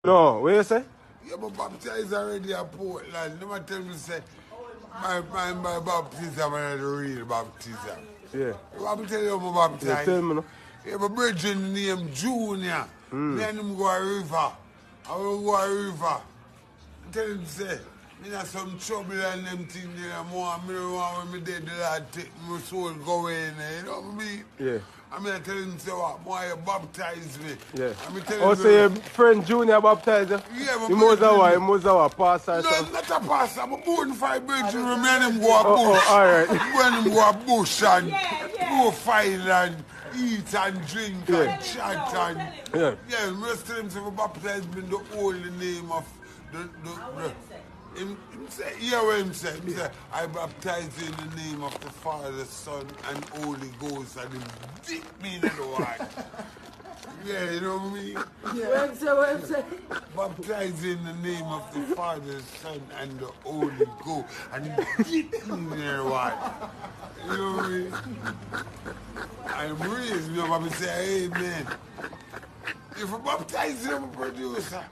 No, what you say? Yeah, but baptized already at Portland. Never tell me say my baptism is the real baptism. Yeah. I'm tell you I'm Yeah, baptized. tell me no. Yeah, my brother named Junior. Me and him go a river. I will go a river. Tell him say, me have some trouble and them things there. More me don't want when me dead the Lord take my soul go in there. You know what I mean? Yeah. I mean I tell him say what, more you baptize me. Yeah. I mean tell Oh, him so your friend Junior baptized you? yeah, my He must have brother. what? He must have what? Pastor or No, something? not a pastor. I'm a born five bedroom. Me and him go a Oh, bush. alright. Me and him go a bush and go find and eat and drink and chat and yeah, me just tell him to baptize me in the holy name of the him say, hear what him say. He say, I baptize you in the name of the Father, Son, and Holy Ghost, and him dip me in the water. Yeah, you know what I mean? Yeah. What him say? Baptize in the name of the Father, Son, and the Holy Ghost, and him dip me in the water. You know what I mean? I'm raised, you know, I say, amen. If I baptize you, I'm a producer.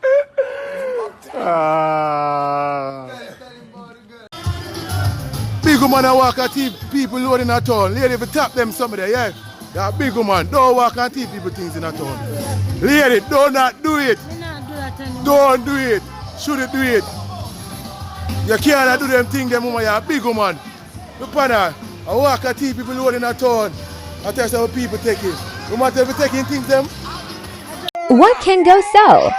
Big woman I walk and teach people loading a town. Lady, if you tap them some of them, yeah. Yeah, big woman, don't walk and teach people things in a town. Lady, do not do it. Don't do it. Shouldn't do it. You can't do them things, them woman, you're a big woman. Look at her. I walk and teach people loading a town. I tell you how people take it. No matter if you taking things them. What can go so?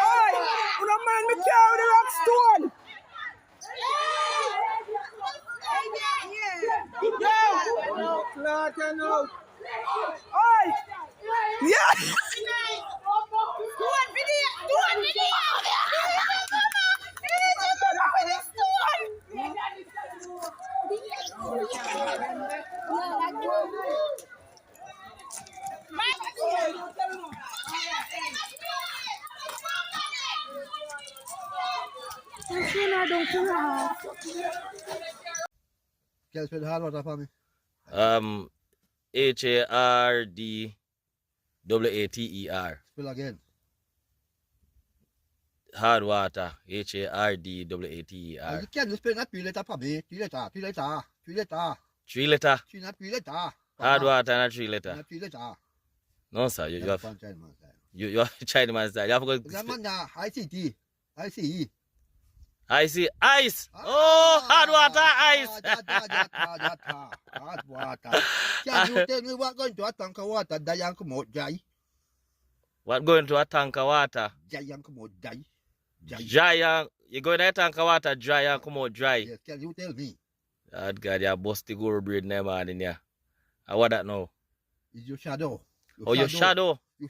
Can you spell hard water for me? HARDWATER. Spell again. Hard water. HARDWATER. You can't spell that 3 letter for me. 3 letter. 3 letter. 3 letter. 3 letter. 3 not 3 letter. Hard water and 3 letter. Not 3 letter. No, sir. You have you have Chinaman style. You have to go. ICT. ICE. I see ice. Oh, hard water ice. Hard water. Can you tell me what going to a tank of water? Diane come out dry. What going to a tank of water? Giant come out dry. Dry. You go in a tank of water dry and come out dry. Yes, can you tell me? God, you bust the guru breed name on in here. What that now? Is your shadow. Your shadow? Your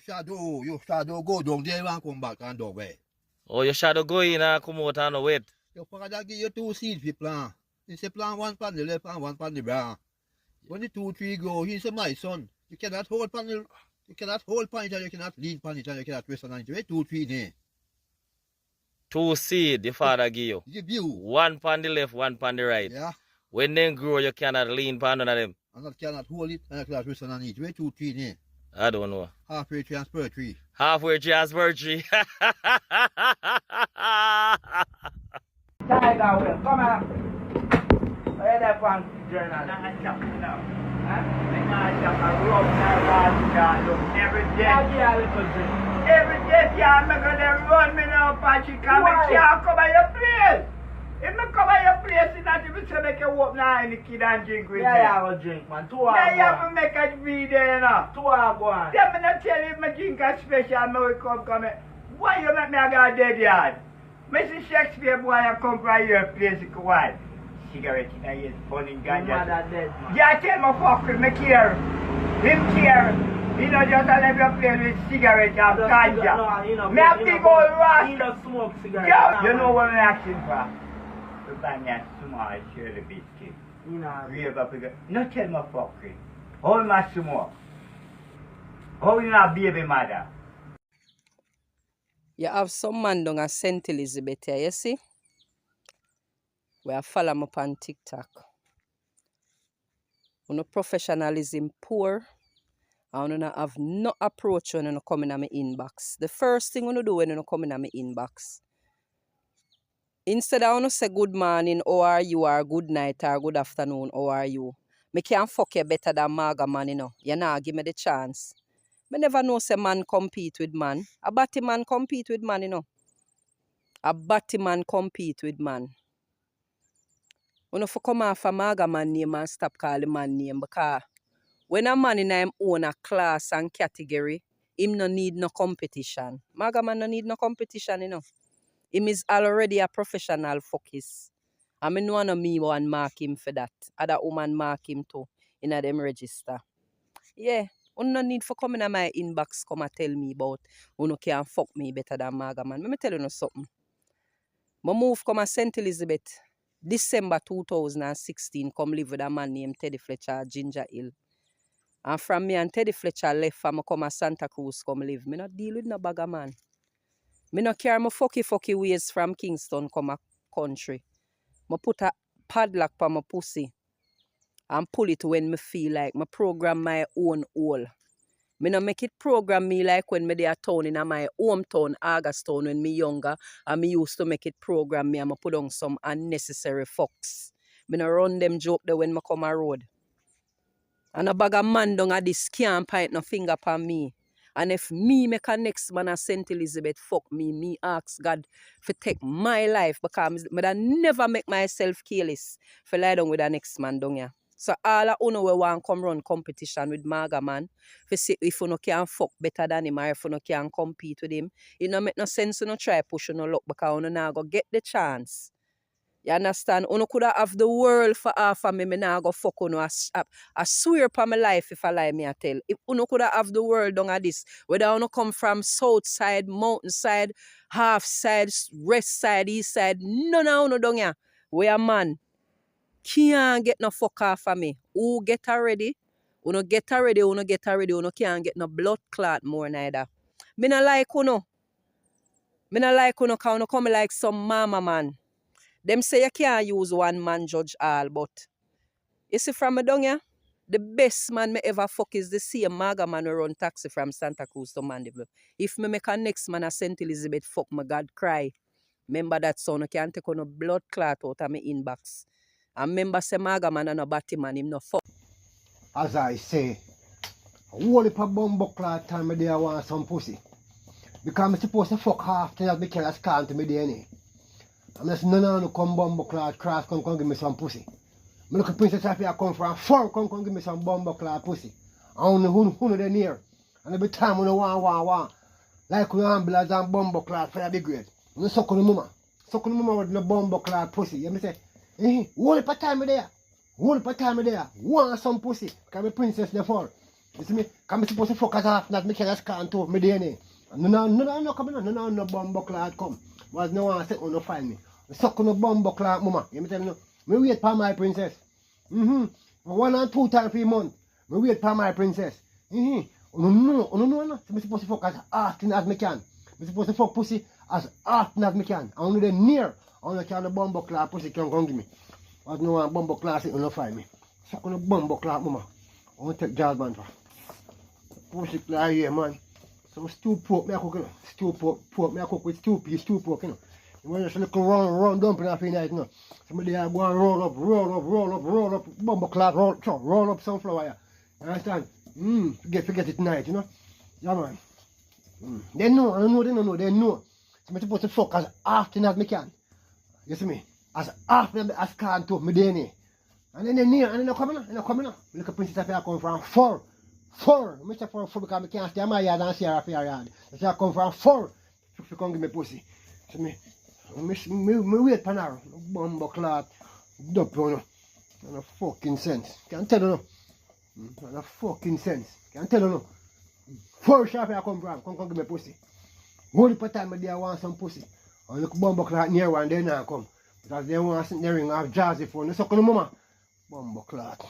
shadow go down there and come back and down way. Oh, your shadow go in and come out and wait. Your father give you 2 seeds for plant. He say plant one pan the left and one pan the right. When the 2, 3 go, he say my son, you cannot hold pan it and you cannot lean pan it and you cannot twist on it. Where 2, 3 there? 2 seed the father give you. Give you. 1 pan the left, 1 pan the right. Yeah. When they grow, you cannot lean pan none of them. And you cannot hold it and you cannot twist on it. Where 2, 3 there? I don't know. Halfway transfer tree. Halfway transfer tree. Tiger will come out. Where that one journal? Nah, jump now. Huh? Nah, jump and rub that one every day. Every day, yeah, I'm going to run me now, Patrick. I can't come at your place. If I come at your place, it's not even to make you open any kid and drink with you. Yeah, I will drink, man. 2 hours. Yeah, you have to make a video, you know. 2 hours, go on. Then I'm not tell you if I drink a special, I will come. Why you make me a go dead yard? Mr. Shakespeare, boy, I come from your place, you go on. Cigarette in a ear, burning ganja. Yeah, tell me fuck with me care. Him care. You know, just let me play with cigarette and ganja. Me a big old rat. He don't smoke cigarette. Yeah, you know what I'm asking for? To buy me a small Shirley biscuit. You know. Rave up again. No tell me fuckery. How much smoke? How you not baby mother? You have some man down at St. Elizabeth here, you see? We are follow me up on TikTok. When professionalism poor I don't have no approach when you come in my inbox. The first thing you do when you come in my inbox, instead of you say good morning, how are you, or good night, or good afternoon, how are you, me can fuck you better than Maga man, you know. You nah give me the chance. Me never know say man compete with man. A batty man compete with man, you know. A batty man compete with man. You know, for come off a Maga man name and stop calling man name, because when a man in him own a class and category, him no need no competition. Maga man no need no competition, you know. Him is already a professional focus. I mean, one of me one mark him for that. Other woman mark him too in a them register. Yeah, you no need for coming to my inbox come and tell me about you can fuck me better than Maga man. Let me tell you something. I move come to St. Elizabeth December 2016, come live with a man named Teddy Fletcher at Ginger Hill. And from me and Teddy Fletcher left, I come to Santa Cruz come live. Me not deal with no bagger man. Me no care my fucky ways from Kingston come a country. I put a padlock on my pussy and pull it when me feel like. I program my own hole. Me no make it program me like when me dey a town in my hometown, Augustown, when me younger, and me used to make it program me and I put on some unnecessary fucks. Me no run them joke there when me come a road. And a bag of man down at this can't point no finger upon me. And if me make a next man a St. Elizabeth fuck me ask God for take my life, because I never make myself careless for lie down with the next man down here. So all of you we want come run competition with Maga man, for see if you no can fuck better than him or if you no can compete with him, it no make no sense to no try push no luck, because you no go get the chance. You understand? You could have the world for half of me, me nah go fuck you. I swear upon my life if I lie me I tell. If you could have the world down at this, whether you come from south side, mountain side, half side, west side, east side, none of you down here. We a man can't get no fuck off of me. Who get already? You get already, you can't get no blood clot more neither. Me not like you. Me not like you because you come like some mama man. Them say you can't use one man judge all, but you see from me down here, the best man me ever fuck is the same Maga man who run taxi from Santa Cruz to Mandeville. If me make a next man a St. Elizabeth fuck, my God cry. Remember that son, you can't take on a blood clot out of my inbox. And remember say Maga man and a batty man, him no fuck. As I say, a whole heap of bumbo clot time me there want some pussy. Because I'm supposed to fuck half till I carry a scan to me DNA. I'm just none of come bumbo clot cross come give me some pussy. Me look at Princess Happy I come from far come give me some bumbo clot pussy. I don't know who they near. And every time when I want. Like we ambulance and bumbo clot for that big grade. You suck on the mama. Suck on the mama with the bumbo clot pussy. You me say, whole heap of time there. Whole heap of time there. Want some pussy. Can be princess there for. You see me? Can be supposed to fuck us off that me can scan to me DNA. No coming on. No bumbo clot come. Was no one set on no find me. Suck on the bumbo clot mama. You me tell you, me wait for my princess. 1 or 2 times per month. Me wait for my princess. No. So me supposed to fuck as often as me can. Me supposed to fuck pussy as often as me can. I only then near. I only can the bumbo clot pussy can come give me. Was no one bumbo clot sit on no find me. Suck on the bumbo clot mama. I want to take jazz man for. Pussy clot here man. So stew pork me I cook, you know. Stew pork me I cook with stew pork, you know. You want just a little round dumpling off in night, you know. Somebody there go and roll up, bumbo clot, roll up some flour, yeah. You understand? Forget it tonight, you know. Yeah man. They know. So I'm supposed to fuck as often as me can. You see me? As often as can to me DNA. And then they're near, and they're coming up. Look at Princess Happy I come from 4. Mr. 4 because I can't stay in my yard and see her off your yard. So I come from 4 to come give me pussy. So me wait for her. Bumbo clot. Dup, you know. No fucking sense. Can't tell you no. No fucking sense. Can't tell you no. 4 shop I come from. Come give me pussy. Only per time I want some pussy. And look bumbo clot near one, they now come. Because they want to sit there ring off jazzy phone. They suck on the mama. Bumbo clot.